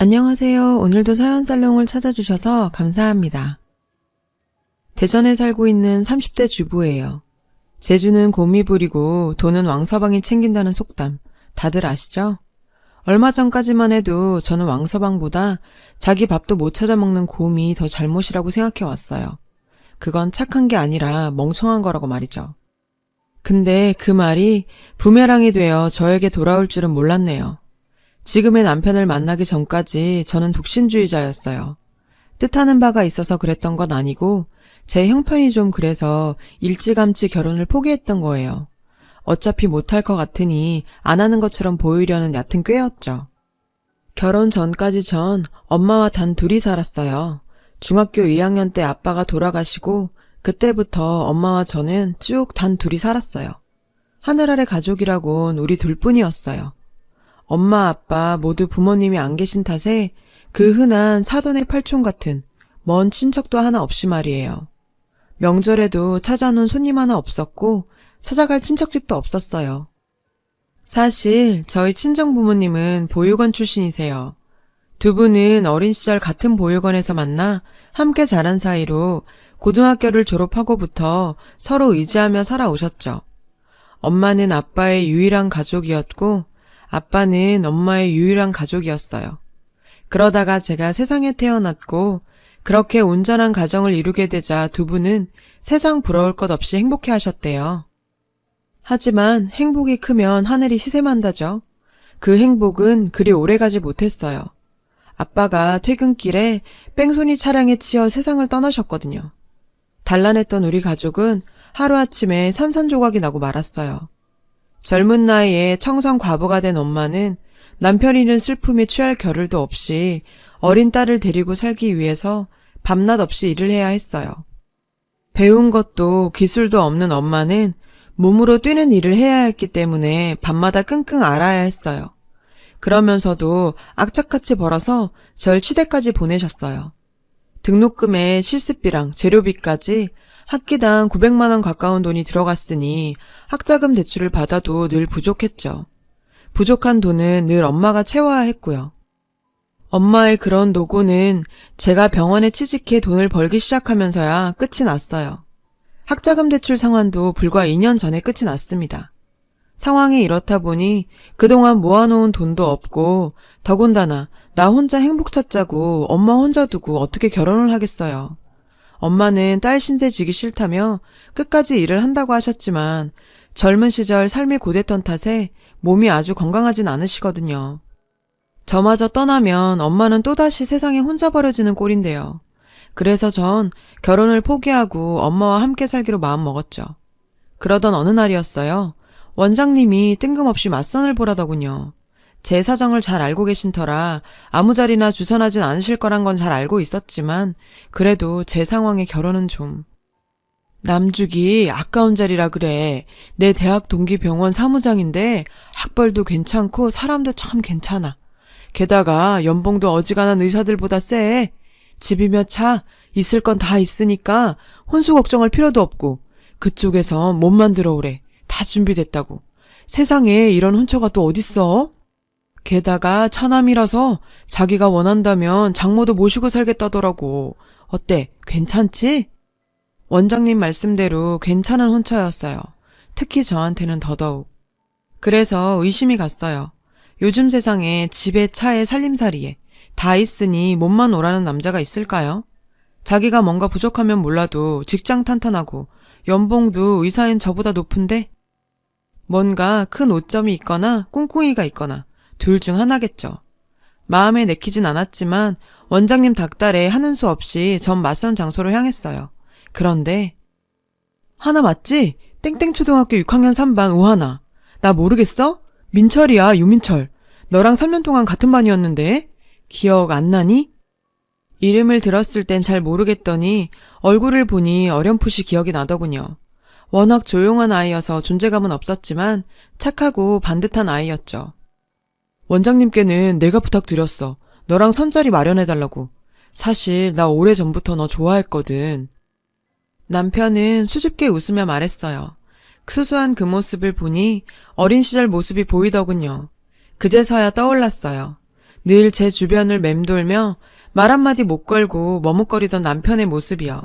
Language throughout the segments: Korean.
안녕하세요. 오늘도 사연살롱을 찾아주셔서 감사합니다. 대전에 살고 있는 30대 주부예요. 재주는 곰이 부리고 돈은 왕서방이 챙긴다는 속담 다들 아시죠? 얼마 전까지만 해도 저는 왕서방보다 자기 밥도 못 찾아 먹는 곰이 더 잘못이라고 생각해 왔어요. 그건 착한 게 아니라 멍청한 거라고 말이죠. 근데 그 말이 부메랑이 되어 저에게 돌아올 줄은 몰랐네요. 지금의 남편을 만나기 전까지 저는 독신주의자였어요. 뜻하는 바가 있어서 그랬던 건 아니고 제 형편이 좀 그래서 일찌감치 결혼을 포기했던 거예요. 어차피 못할 것 같으니 안 하는 것처럼 보이려는 얕은 꾀였죠. 결혼 전까지 전 엄마와 단 둘이 살았어요. 중학교 2학년 때 아빠가 돌아가시고 그때부터 엄마와 저는 쭉 단 둘이 살았어요. 하늘 아래 가족이라곤 우리 둘뿐이었어요. 엄마, 아빠 모두 부모님이 안 계신 탓에 그 흔한 사돈의 팔촌 같은 먼 친척도 하나 없이 말이에요. 명절에도 찾아놓은 손님 하나 없었고 찾아갈 친척집도 없었어요. 사실 저희 친정 부모님은 보육원 출신이세요. 두 분은 어린 시절 같은 보육원에서 만나 함께 자란 사이로 고등학교를 졸업하고부터 서로 의지하며 살아오셨죠. 엄마는 아빠의 유일한 가족이었고 아빠는 엄마의 유일한 가족이었어요. 그러다가 제가 세상에 태어났고 그렇게 온전한 가정을 이루게 되자 두 분은 세상 부러울 것 없이 행복해 하셨대요. 하지만 행복이 크면 하늘이 시샘한다죠. 그 행복은 그리 오래가지 못했어요. 아빠가 퇴근길에 뺑소니 차량에 치여 세상을 떠나셨거든요. 단란했던 우리 가족은 하루아침에 산산조각이 나고 말았어요. 젊은 나이에 청성 과부가 된 엄마는 남편 잃은 슬픔에 취할 겨를도 없이 어린 딸을 데리고 살기 위해서 밤낮 없이 일을 해야 했어요. 배운 것도 기술도 없는 엄마는 몸으로 뛰는 일을 해야 했기 때문에 밤마다 끙끙 앓아야 했어요. 그러면서도 악착같이 벌어서 절 치대까지 보내셨어요. 등록금에 실습비랑 재료비까지 학기당 900만 원 가까운 돈이 들어갔으니 학자금 대출을 받아도 늘 부족했죠. 부족한 돈은 늘 엄마가 채워야 했고요. 엄마의 그런 노고는 제가 병원에 취직해 돈을 벌기 시작하면서야 끝이 났어요. 학자금 대출 상환도 불과 2년 전에 끝이 났습니다. 상황이 이렇다 보니 그동안 모아놓은 돈도 없고 더군다나 나 혼자 행복 찾자고 엄마 혼자 두고 어떻게 결혼을 하겠어요. 엄마는 딸 신세 지기 싫다며 끝까지 일을 한다고 하셨지만 젊은 시절 삶이 고됐던 탓에 몸이 아주 건강하진 않으시거든요. 저마저 떠나면 엄마는 또다시 세상에 혼자 버려지는 꼴인데요. 그래서 전 결혼을 포기하고 엄마와 함께 살기로 마음먹었죠. 그러던 어느 날이었어요. 원장님이 뜬금없이 맞선을 보라더군요. 제 사정을 잘 알고 계신 터라 아무 자리나 주선하진 않으실 거란 건 잘 알고 있었지만 그래도 제 상황에 결혼은 좀. 남주기 아까운 자리라 그래. 내 대학 동기 병원 사무장인데 학벌도 괜찮고 사람도 참 괜찮아. 게다가 연봉도 어지간한 의사들보다 세. 집이며 차 있을 건 다 있으니까 혼수 걱정할 필요도 없고 그쪽에서 몸만 들어오래. 다 준비됐다고. 세상에 이런 혼처가 또 어딨어? 게다가 처남이라서 자기가 원한다면 장모도 모시고 살겠다더라고. 어때? 괜찮지? 원장님 말씀대로 괜찮은 혼처였어요. 특히 저한테는 더더욱. 그래서 의심이 갔어요. 요즘 세상에 집에 차에 살림살이에 다 있으니 몸만 오라는 남자가 있을까요? 자기가 뭔가 부족하면 몰라도 직장 탄탄하고 연봉도 의사인 저보다 높은데? 뭔가 큰 오점이 있거나 꿍꿍이가 있거나 둘 중 하나겠죠. 마음에 내키진 않았지만 원장님 닭달에 하는 수 없이 전 맞선 장소로 향했어요. 그런데 하나 맞지? 땡땡초등학교 6학년 3반 오하나. 나 모르겠어? 민철이야, 유민철. 너랑 3년 동안 같은 반이었는데 기억 안 나니? 이름을 들었을 땐 잘 모르겠더니 얼굴을 보니 어렴풋이 기억이 나더군요. 워낙 조용한 아이여서 존재감은 없었지만 착하고 반듯한 아이였죠. 원장님께는 내가 부탁드렸어. 너랑 선자리 마련해달라고. 사실 나 오래전부터 너 좋아했거든. 남편은 수줍게 웃으며 말했어요. 수수한 그 모습을 보니 어린 시절 모습이 보이더군요. 그제서야 떠올랐어요. 늘 제 주변을 맴돌며 말 한마디 못 걸고 머뭇거리던 남편의 모습이요.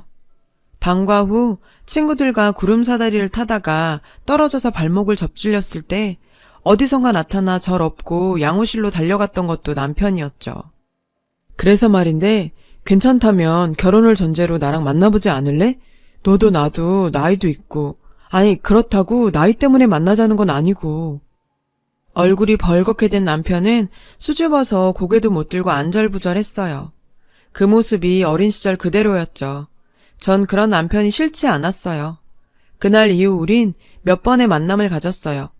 방과 후 친구들과 구름사다리를 타다가 떨어져서 발목을 접질렸을 때 어디선가 나타나 절 업고 양호실로 달려갔던 것도 남편이었죠. 그래서 말인데 괜찮다면 결혼을 전제로 나랑 만나보지 않을래? 너도 나도 나이도 있고. 아니 그렇다고 나이 때문에 만나자는 건 아니고. 얼굴이 벌겋게 된 남편은 수줍어서 고개도 못 들고 안절부절했어요. 그 모습이 어린 시절 그대로였죠. 전 그런 남편이 싫지 않았어요. 그날 이후 우린 몇 번의 만남을 가졌어요.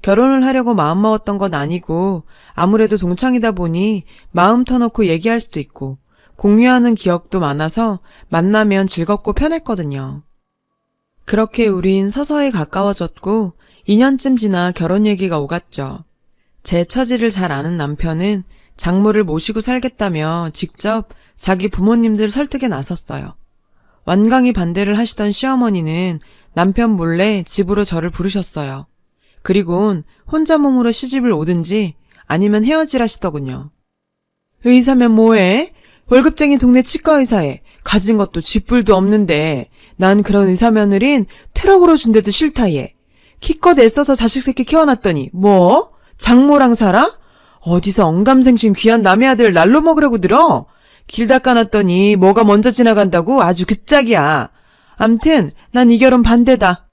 결혼을 하려고 마음먹었던 건 아니고 아무래도 동창이다 보니 마음 터놓고 얘기할 수도 있고 공유하는 기억도 많아서 만나면 즐겁고 편했거든요. 그렇게 우린 서서히 가까워졌고 2년쯤 지나 결혼 얘기가 오갔죠. 제 처지를 잘 아는 남편은 장모를 모시고 살겠다며 직접 자기 부모님들 설득에 나섰어요. 완강히 반대를 하시던 시어머니는 남편 몰래 집으로 저를 부르셨어요. 그리곤 혼자 몸으로 시집을 오든지 아니면 헤어지라시더군요. 의사면 뭐해? 월급쟁이 동네 치과의사에 가진 것도 쥐뿔도 없는데 난 그런 의사 며느린 트럭으로 준대도 싫다 얘. 키껏 애써서 자식 새끼 키워놨더니 뭐? 장모랑 살아? 어디서 언감생심 귀한 남의 아들 날로 먹으려고 들어? 길 닦아놨더니 뭐가 먼저 지나간다고 아주 그 짝이야. 암튼 난 이 결혼 반대다.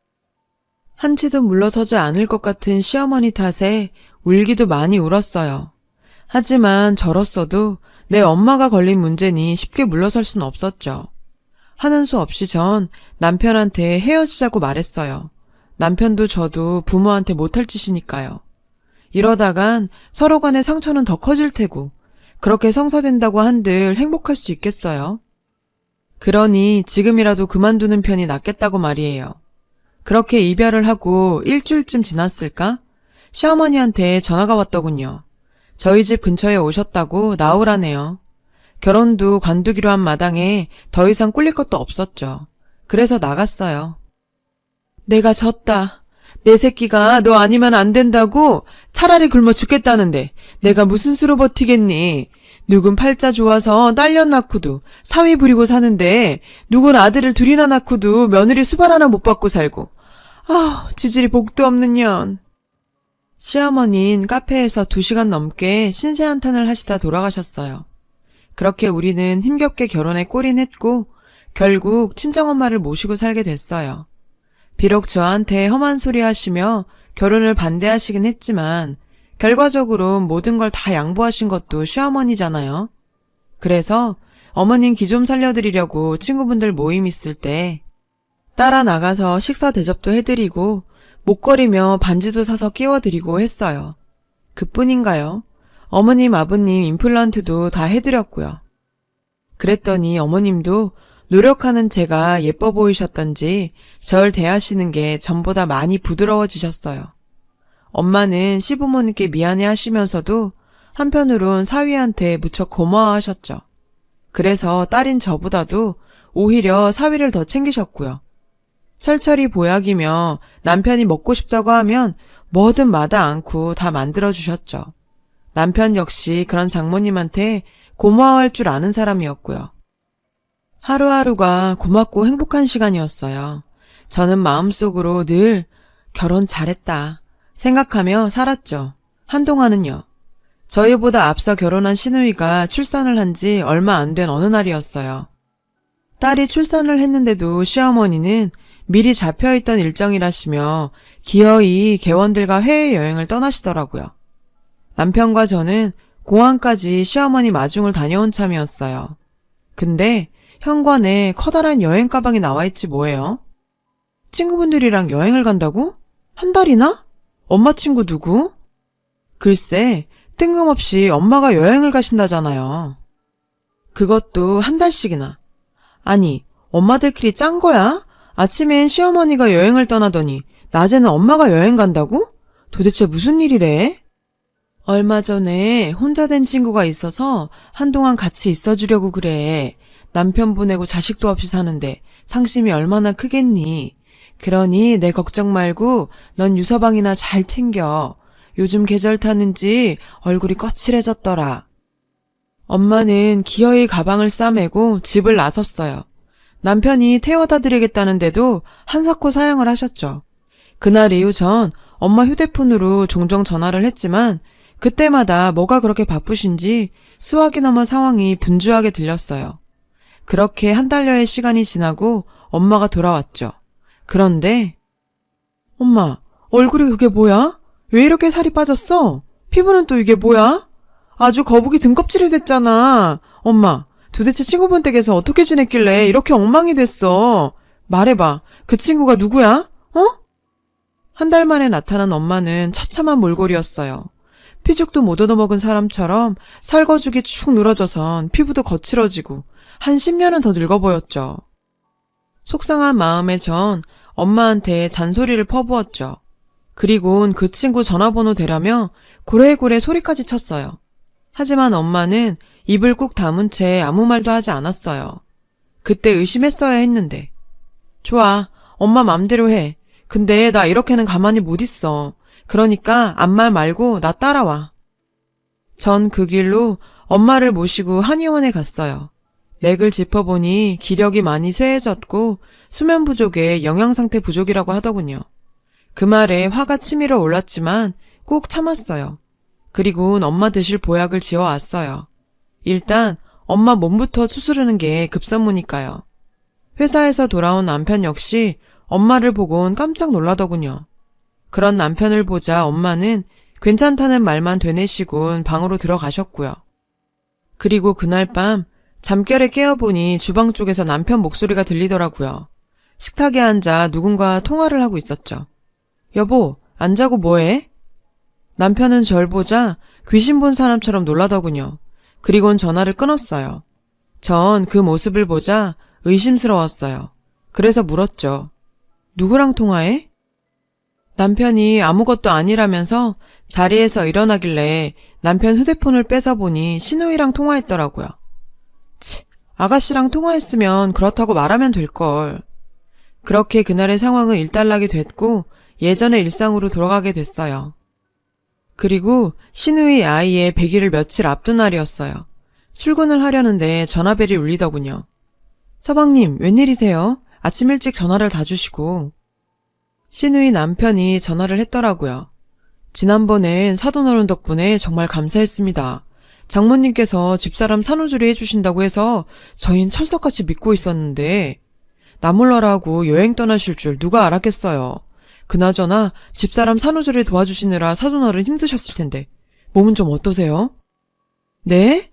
한치도 물러서지 않을 것 같은 시어머니 탓에 울기도 많이 울었어요. 하지만 저로서도 내 엄마가 걸린 문제니 쉽게 물러설 순 없었죠. 하는 수 없이 전 남편한테 헤어지자고 말했어요. 남편도 저도 부모한테 못할 짓이니까요. 이러다간 서로 간의 상처는 더 커질 테고 그렇게 성사된다고 한들 행복할 수 있겠어요? 그러니 지금이라도 그만두는 편이 낫겠다고 말이에요. 그렇게 이별을 하고 일주일쯤 지났을까? 시어머니한테 전화가 왔더군요. 저희 집 근처에 오셨다고 나오라네요. 결혼도 관두기로 한 마당에 더 이상 꿀릴 것도 없었죠. 그래서 나갔어요. 내가 졌다. 내 새끼가 너 아니면 안 된다고 차라리 굶어 죽겠다는데 내가 무슨 수로 버티겠니? 누군 팔자 좋아서 딸년 낳고도 사위 부리고 사는데 누군 아들을 둘이나 낳고도 며느리 수발 하나 못 받고 살고. 아우 지질이 복도 없는 년. 시어머니는 카페에서 2시간 넘게 신세한탄을 하시다 돌아가셨어요. 그렇게 우리는 힘겹게 결혼에 골인했고 결국 친정엄마를 모시고 살게 됐어요. 비록 저한테 험한 소리 하시며 결혼을 반대하시긴 했지만 결과적으로 모든 걸 다 양보하신 것도 시어머니잖아요. 그래서 어머님 기 좀 살려드리려고 친구분들 모임 있을 때 따라 나가서 식사 대접도 해드리고 목걸이며 반지도 사서 끼워드리고 했어요. 그뿐인가요? 어머님 아버님 임플란트도 다 해드렸고요. 그랬더니 어머님도 노력하는 제가 예뻐 보이셨던지 절 대하시는 게 전보다 많이 부드러워지셨어요. 엄마는 시부모님께 미안해 하시면서도 한편으론 사위한테 무척 고마워하셨죠. 그래서 딸인 저보다도 오히려 사위를 더 챙기셨고요. 철철이 보약이며 남편이 먹고 싶다고 하면 뭐든 마다 않고 다 만들어주셨죠. 남편 역시 그런 장모님한테 고마워할 줄 아는 사람이었고요. 하루하루가 고맙고 행복한 시간이었어요. 저는 마음속으로 늘 결혼 잘했다 생각하며 살았죠. 한동안은요. 저희보다 앞서 결혼한 시누이가 출산을 한 지 얼마 안 된 어느 날이었어요. 딸이 출산을 했는데도 시어머니는 미리 잡혀있던 일정이라시며 기어이 개원들과 해외여행을 떠나시더라고요. 남편과 저는 공항까지 시어머니 마중을 다녀온 참이었어요. 근데 현관에 커다란 여행 가방이 나와있지 뭐예요? 친구분들이랑 여행을 간다고? 한 달이나? 엄마 친구 누구? 글쎄, 뜬금없이 엄마가 여행을 가신다잖아요. 그것도 한 달씩이나. 아니, 엄마들끼리 짠 거야? 아침엔 시어머니가 여행을 떠나더니 낮에는 엄마가 여행 간다고? 도대체 무슨 일이래? 얼마 전에 혼자 된 친구가 있어서 한동안 같이 있어주려고 그래. 남편 보내고 자식도 없이 사는데 상심이 얼마나 크겠니? 그러니 내 걱정 말고 넌 유서방이나 잘 챙겨. 요즘 계절 타는지 얼굴이 거칠해졌더라. 엄마는 기어이 가방을 싸매고 집을 나섰어요. 남편이 태워다 드리겠다는데도 한사코 사양을 하셨죠. 그날 이후 전 엄마 휴대폰으로 종종 전화를 했지만 그때마다 뭐가 그렇게 바쁘신지 수화기 넘어 상황이 분주하게 들렸어요. 그렇게 한 달여의 시간이 지나고 엄마가 돌아왔죠. 그런데 엄마, 얼굴이 그게 뭐야? 왜 이렇게 살이 빠졌어? 피부는 또 이게 뭐야? 아주 거북이 등껍질이 됐잖아. 엄마, 도대체 친구분 댁에서 어떻게 지냈길래 이렇게 엉망이 됐어? 말해봐. 그 친구가 누구야? 어? 한 달 만에 나타난 엄마는 처참한 몰골이었어요. 피죽도 못 얻어먹은 사람처럼 살거죽이 축 늘어져선 피부도 거칠어지고 한 10년은 더 늙어 보였죠. 속상한 마음에 전 엄마한테 잔소리를 퍼부었죠. 그리곤 그 친구 전화번호 대라며 고래고래 소리까지 쳤어요. 하지만 엄마는 입을 꾹 다문 채 아무 말도 하지 않았어요. 그때 의심했어야 했는데. 좋아, 엄마 맘대로 해. 근데 나 이렇게는 가만히 못 있어. 그러니까 아무 말 말고 나 따라와. 전 그 길로 엄마를 모시고 한의원에 갔어요. 맥을 짚어보니 기력이 많이 쇠해졌고 수면 부족에 영양상태 부족이라고 하더군요. 그 말에 화가 치밀어 올랐지만 꼭 참았어요. 그리고는 엄마 드실 보약을 지어왔어요. 일단 엄마 몸부터 추스르는 게 급선무니까요. 회사에서 돌아온 남편 역시 엄마를 보곤 깜짝 놀라더군요. 그런 남편을 보자 엄마는 괜찮다는 말만 되뇌시곤 방으로 들어가셨고요. 그리고 그날 밤 잠결에 깨어보니 주방 쪽에서 남편 목소리가 들리더라고요. 식탁에 앉아 누군가 통화를 하고 있었죠. 여보, 안 자고 뭐해? 남편은 절 보자 귀신 본 사람처럼 놀라더군요. 그리곤 전화를 끊었어요. 전 그 모습을 보자 의심스러웠어요. 그래서 물었죠. 누구랑 통화해? 남편이 아무것도 아니라면서 자리에서 일어나길래 남편 휴대폰을 뺏어 보니 신우이랑 통화했더라고요. 치, 아가씨랑 통화했으면 그렇다고 말하면 될걸. 그렇게 그날의 상황은 일단락이 됐고 예전의 일상으로 돌아가게 됐어요. 그리고 신우이 아이의 100일을 며칠 앞둔 날이었어요. 출근을 하려는데 전화벨이 울리더군요. 서방님, 웬일이세요? 아침 일찍 전화를 다 주시고. 신우이 남편이 전화를 했더라고요. 지난번엔 사돈어른 덕분에 정말 감사했습니다. 장모님께서 집사람 산후조리 해주신다고 해서 저흰 철석같이 믿고 있었는데 나몰라라고 여행 떠나실 줄 누가 알았겠어요. 그나저나 집사람 산후조리 도와주시느라 사돈어른 힘드셨을 텐데 몸은 좀 어떠세요? 네?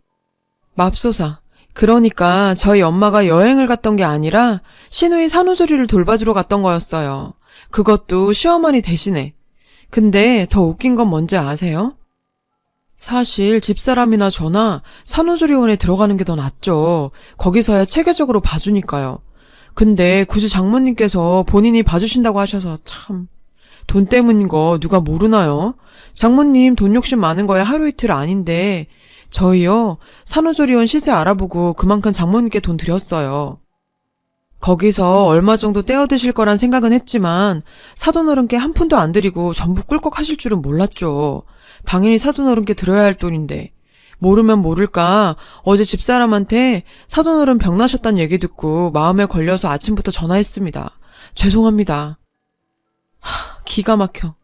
맙소사. 그러니까 저희 엄마가 여행을 갔던 게 아니라 신우이 산후조리를 돌봐주러 갔던 거였어요. 그것도 시어머니 대신에. 근데 더 웃긴 건 뭔지 아세요? 사실 집사람이나 저나 산후조리원에 들어가는 게 더 낫죠. 거기서야 체계적으로 봐주니까요. 근데 굳이 장모님께서 본인이 봐주신다고 하셔서 참. 돈 때문인 거 누가 모르나요? 장모님 돈 욕심 많은 거야 하루 이틀 아닌데 저희요 산후조리원 시세 알아보고 그만큼 장모님께 돈 드렸어요. 거기서 얼마 정도 떼어 드실 거란 생각은 했지만 사돈어른께 한 푼도 안 드리고 전부 꿀꺽 하실 줄은 몰랐죠. 당연히 사돈어른께 드려야 할 돈인데 모르면 모를까 어제 집사람한테 사돈어른 병나셨단 얘기 듣고 마음에 걸려서 아침부터 전화했습니다. 죄송합니다. 기가 막혀.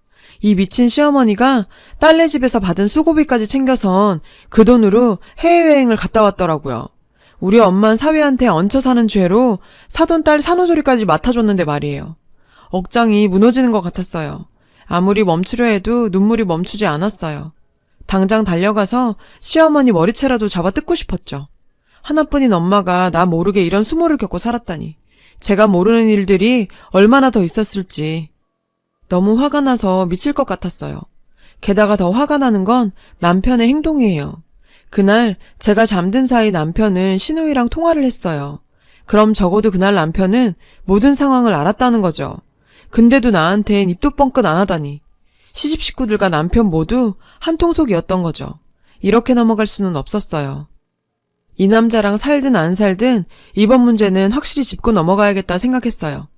이 미친 시어머니가 딸네 집에서 받은 수고비까지 챙겨선 그 돈으로 해외여행을 갔다 왔더라고요. 우리 엄만 사위한테 얹혀 사는 죄로 사돈 딸 산후조리까지 맡아줬는데 말이에요. 억장이 무너지는 것 같았어요. 아무리 멈추려 해도 눈물이 멈추지 않았어요. 당장 달려가서 시어머니 머리채라도 잡아 뜯고 싶었죠. 하나뿐인 엄마가 나 모르게 이런 수모를 겪고 살았다니. 제가 모르는 일들이 얼마나 더 있었을지. 너무 화가 나서 미칠 것 같았어요. 게다가 더 화가 나는 건 남편의 행동이에요. 그날 제가 잠든 사이 남편은 신우이랑 통화를 했어요. 그럼 적어도 그날 남편은 모든 상황을 알았다는 거죠. 근데도 나한텐 입도 뻥끗 안 하다니. 시집 식구들과 남편 모두 한통속이었던 거죠. 이렇게 넘어갈 수는 없었어요. 이 남자랑 살든 안 살든 이번 문제는 확실히 짚고 넘어가야겠다 생각했어요.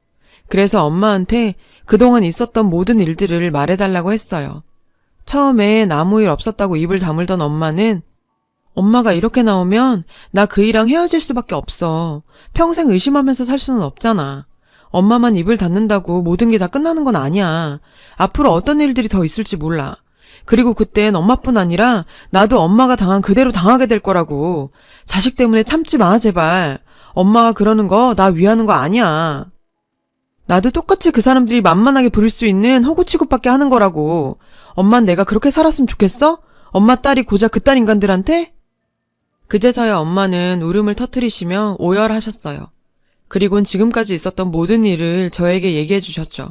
그래서 엄마한테 그동안 있었던 모든 일들을 말해달라고 했어요. 처음엔 아무 일 없었다고 입을 다물던 엄마는 엄마가 이렇게 나오면 나 그이랑 헤어질 수밖에 없어. 평생 의심하면서 살 수는 없잖아. 엄마만 입을 닫는다고 모든 게 다 끝나는 건 아니야. 앞으로 어떤 일들이 더 있을지 몰라. 그리고 그땐 엄마뿐 아니라 나도 엄마가 당한 그대로 당하게 될 거라고. 자식 때문에 참지 마, 제발. 엄마가 그러는 거 나 위하는 거 아니야. 나도 똑같이 그 사람들이 만만하게 부릴 수 있는 호구 취급밖에 하는 거라고. 엄만 내가 그렇게 살았으면 좋겠어? 엄마 딸이 고작 그딴 인간들한테? 그제서야 엄마는 울음을 터뜨리시며 오열하셨어요. 그리곤 지금까지 있었던 모든 일을 저에게 얘기해 주셨죠.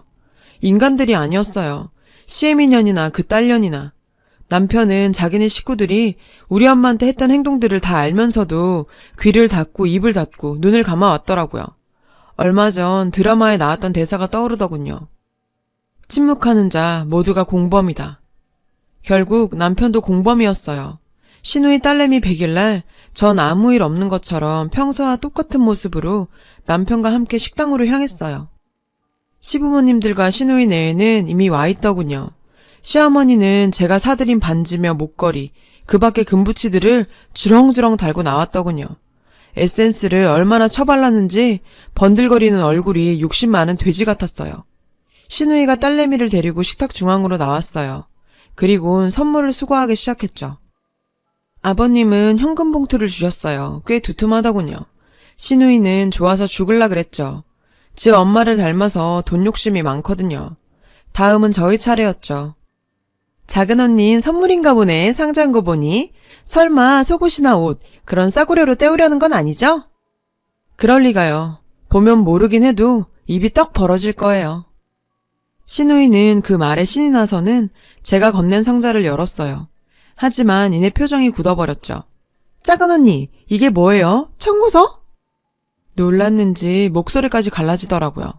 인간들이 아니었어요. CM인연이나 그 딸년이나. 남편은 자기네 식구들이 우리 엄마한테 했던 행동들을 다 알면서도 귀를 닫고 입을 닫고 눈을 감아왔더라고요. 얼마 전 드라마에 나왔던 대사가 떠오르더군요. 침묵하는 자 모두가 공범이다. 결국 남편도 공범이었어요. 시누이 딸내미 100일날 전 아무 일 없는 것처럼 평소와 똑같은 모습으로 남편과 함께 식당으로 향했어요. 시부모님들과 시누이 내에는 이미 와 있더군요. 시어머니는 제가 사드린 반지며 목걸이, 그 밖의 금부치들을 주렁주렁 달고 나왔더군요. 에센스를 얼마나 쳐발랐는지 번들거리는 얼굴이 욕심 많은 돼지 같았어요. 시누이가 딸내미를 데리고 식탁 중앙으로 나왔어요. 그리곤 선물을 수거하기 시작했죠. 아버님은 현금 봉투를 주셨어요. 꽤 두툼하더군요. 시누이는 좋아서 죽을라 그랬죠. 지 엄마를 닮아서 돈 욕심이 많거든요. 다음은 저희 차례였죠. 작은 언니인 선물인가 보네, 상자인 거 보니. 설마 속옷이나 옷, 그런 싸구려로 때우려는 건 아니죠? 그럴 리가요. 보면 모르긴 해도 입이 떡 벌어질 거예요. 시누이는 그 말에 신이 나서는 제가 건넨 상자를 열었어요. 하지만 이내 표정이 굳어버렸죠. 작은 언니, 이게 뭐예요? 청구서? 놀랐는지 목소리까지 갈라지더라고요.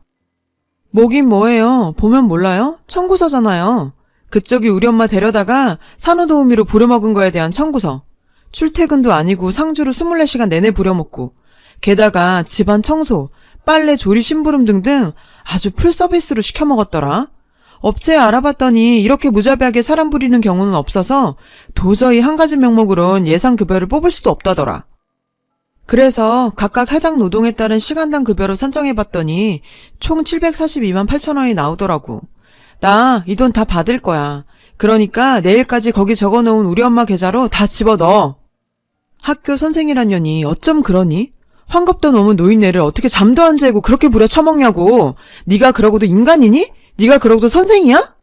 뭐긴 뭐예요? 보면 몰라요? 청구서잖아요. 그쪽이 우리 엄마 데려다가 산후도우미로 부려먹은 거에 대한 청구서. 출퇴근도 아니고 상주로 24시간 내내 부려먹고 게다가 집안 청소, 빨래, 조리, 심부름 등등 아주 풀서비스로 시켜먹었더라. 업체에 알아봤더니 이렇게 무자비하게 사람 부리는 경우는 없어서 도저히 한 가지 명목으론 예상급여를 뽑을 수도 없다더라. 그래서 각각 해당 노동에 따른 시간당 급여로 산정해봤더니 총 742만 8천 원이 나오더라고. 나 이 돈 다 받을 거야. 그러니까 내일까지 거기 적어놓은 우리 엄마 계좌로 다 집어넣어. 학교 선생이란 년이 어쩜 그러니? 환갑도 넘은 노인네를 어떻게 잠도 안 재고 그렇게 부려 처먹냐고. 네가 그러고도 인간이니? 네가 그러고도 선생이야?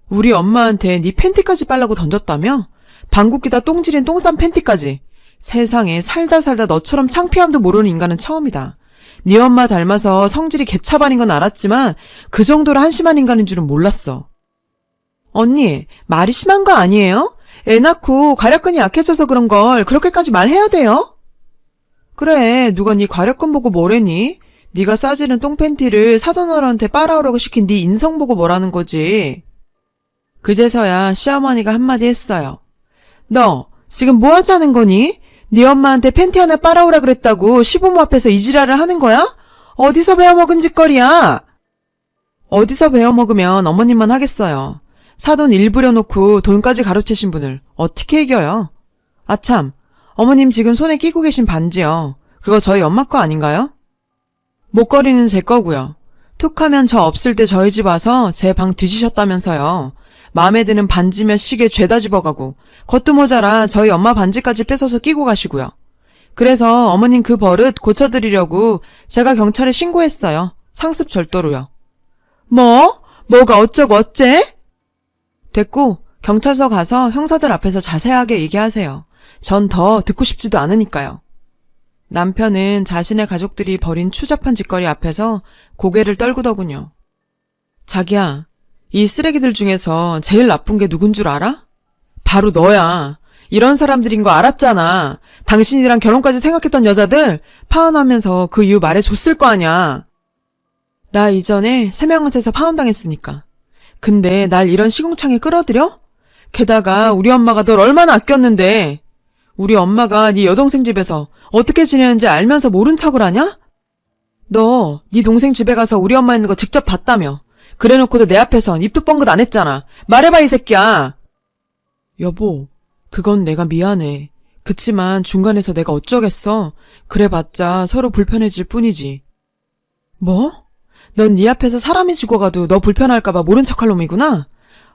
우리 엄마한테 네 팬티까지 빨라고 던졌다며? 방귀 다 똥질인 똥싼 팬티까지. 세상에 살다 너처럼 창피함도 모르는 인간은 처음이다. 네 엄마 닮아서 성질이 개차반인 건 알았지만 그 정도로 한심한 인간인 줄은 몰랐어. 언니, 말이 심한 거 아니에요? 애 낳고 과략근이 약해져서 그런 걸 그렇게까지 말해야 돼요? 그래, 누가 네 과략근 보고 뭐래니? 네가 싸지는 똥팬티를 사돈어른한테 빨아오라고 시킨 네 인성 보고 뭐라는 거지. 그제서야 시어머니가 한마디 했어요. 너 지금 뭐 하자는 거니? 네 엄마한테 팬티 하나 빨아오라 그랬다고 시부모 앞에서 이 지랄을 하는 거야? 어디서 배워먹은 짓거리야? 어디서 배워먹으면 어머님만 하겠어요. 사돈 일 부려놓고 돈까지 가로채신 분을 어떻게 이겨요? 아참, 어머님 지금 손에 끼고 계신 반지요. 그거 저희 엄마 거 아닌가요? 목걸이는 제 거고요. 툭 하면 저 없을 때 저희 집 와서 제 방 뒤지셨다면서요. 마음에 드는 반지며 시계 죄다 집어가고 그것도 모자라 저희 엄마 반지까지 뺏어서 끼고 가시고요. 그래서 어머님 그 버릇 고쳐드리려고 제가 경찰에 신고했어요. 상습 절도로요. 뭐? 뭐가 어쩌고 어째? 됐고 경찰서 가서 형사들 앞에서 자세하게 얘기하세요. 전 더 듣고 싶지도 않으니까요. 남편은 자신의 가족들이 벌인 추잡한 짓거리 앞에서 고개를 떨구더군요. 자기야, 이 쓰레기들 중에서 제일 나쁜 게 누군 줄 알아? 바로 너야. 이런 사람들인 거 알았잖아. 당신이랑 결혼까지 생각했던 여자들 파혼하면서 그 이유 말해줬을 거 아냐. 나 이전에 3명한테서 파혼당했으니까. 근데 날 이런 시궁창에 끌어들여? 게다가 우리 엄마가 널 얼마나 아꼈는데. 우리 엄마가 네 여동생 집에서 어떻게 지내는지 알면서 모른 척을 하냐? 너 네 동생 집에 가서 우리 엄마 있는 거 직접 봤다며. 그래놓고도 내 앞에선 입도 뻥긋 안 했잖아. 말해봐 이 새끼야. 여보, 그건 내가 미안해. 그치만 중간에서 내가 어쩌겠어. 그래봤자 서로 불편해질 뿐이지. 뭐? 넌 네 앞에서 사람이 죽어가도 너 불편할까봐 모른 척할 놈이구나?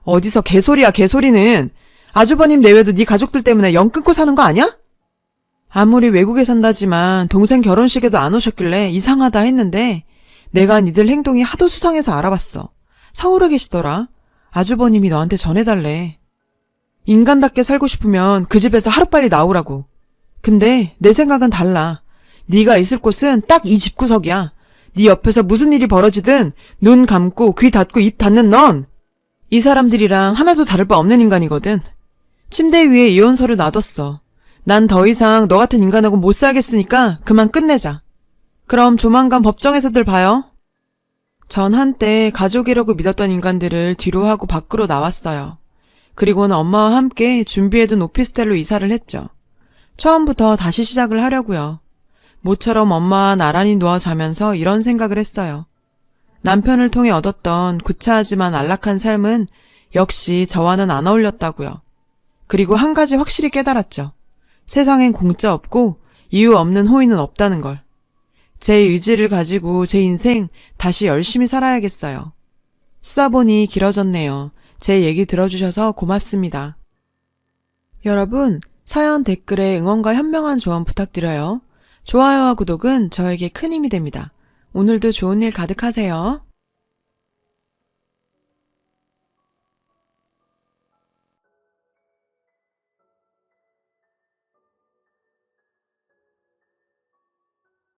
어디서 개소리야 개소리는. 아주버님 내외도 네 가족들 때문에 영 끊고 사는 거 아냐? 아무리 외국에 산다지만 동생 결혼식에도 안 오셨길래 이상하다 했는데 내가 니들 행동이 하도 수상해서 알아봤어. 서울에 계시더라. 아주버님이 너한테 전해달래. 인간답게 살고 싶으면 그 집에서 하루빨리 나오라고. 근데 내 생각은 달라. 네가 있을 곳은 딱 이 집구석이야. 네 옆에서 무슨 일이 벌어지든 눈 감고 귀 닫고 입 닫는 넌 이 사람들이랑 하나도 다를 바 없는 인간이거든. 침대 위에 이혼서를 놔뒀어. 난 더 이상 너 같은 인간하고 못 살겠으니까 그만 끝내자. 그럼 조만간 법정에서들 봐요. 전 한때 가족이라고 믿었던 인간들을 뒤로 하고 밖으로 나왔어요. 그리고는 엄마와 함께 준비해둔 오피스텔로 이사를 했죠. 처음부터 다시 시작을 하려고요. 모처럼 엄마와 나란히 누워 자면서 이런 생각을 했어요. 남편을 통해 얻었던 구차하지만 안락한 삶은 역시 저와는 안 어울렸다고요. 그리고 한 가지 확실히 깨달았죠. 세상엔 공짜 없고 이유 없는 호의는 없다는 걸. 제 의지를 가지고 제 인생 다시 열심히 살아야겠어요. 쓰다 보니 길어졌네요. 제 얘기 들어주셔서 고맙습니다. 여러분, 사연 댓글에 응원과 현명한 조언 부탁드려요. 좋아요와 구독은 저에게 큰 힘이 됩니다. 오늘도 좋은 일 가득하세요.